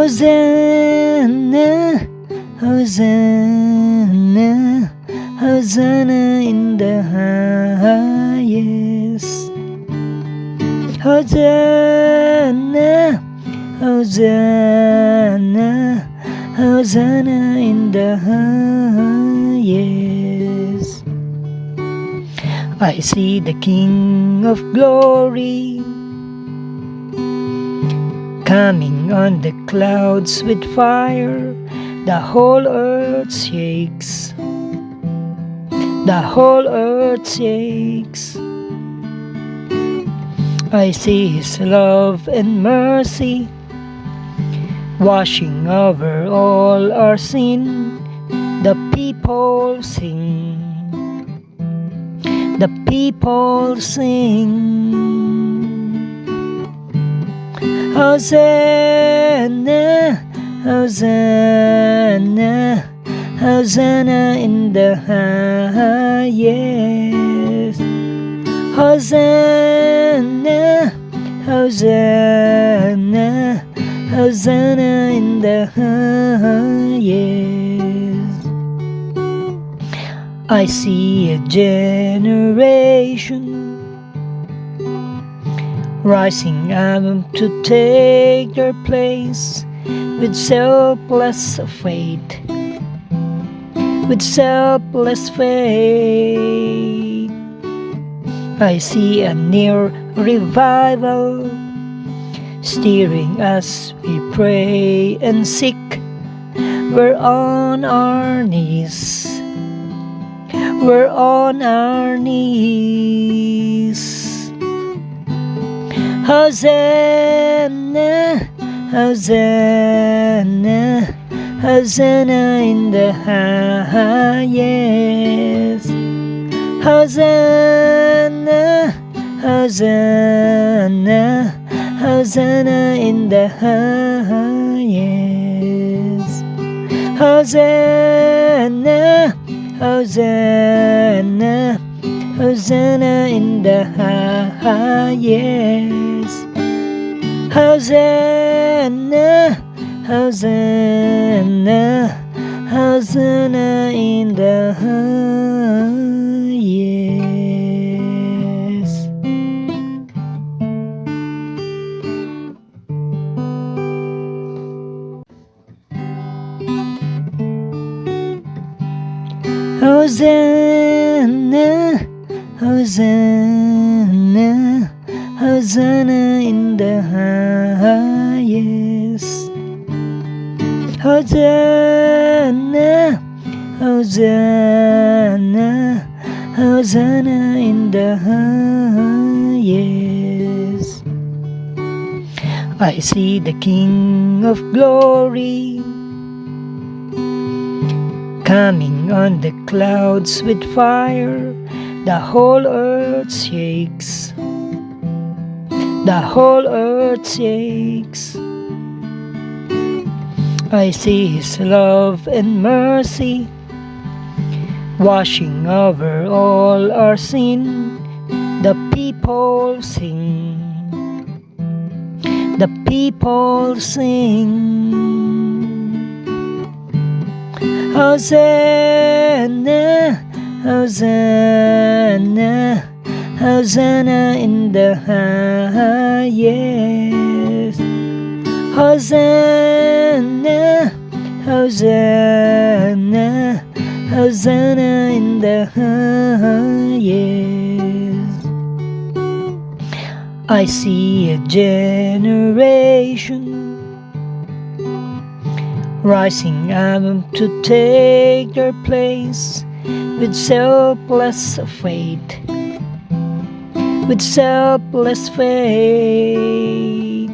Hosanna, Hosanna, Hosanna in the highest. Hosanna, Hosanna, Hosanna in the highest. I see the King of Glory coming on the clouds with fire. The whole earth shakes. The whole earth shakes. I see His love and mercy washing over all our sin. The people sing. The people sing. Hosanna, Hosanna, Hosanna in the highest. Hosanna, Hosanna, Hosanna in the highest. I see a generation rising up to take their place with selfless faith, with selfless faith. I see a near revival steering as we pray and seek. We're on our knees. We're on our knees. Hosanna, Hosanna, Hosanna in the highest. Hosanna, Hosanna, Hosanna in the highest. Hosanna, Hosanna, Hosanna in the highest. Hosanna, Hosanna, Hosanna in the highest. Hosanna, Hosanna, Hosanna in the highest. Hosanna, Hosanna, Hosanna in the highest. I see the King of Glory coming on the clouds with fire. The whole earth shakes. The whole earth shakes. I see His love and mercy washing over all our sin. The people sing. The people sing. Hosanna, Hosanna, Hosanna in the highest. Hosanna, Hosanna, Hosanna in the highest. I see a generation rising up to take their place with selfless faith, with selfless faith.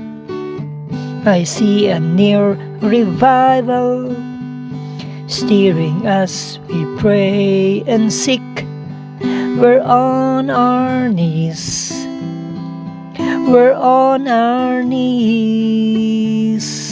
I see a near revival steering as we pray and seek. We're on our knees. We're on our knees.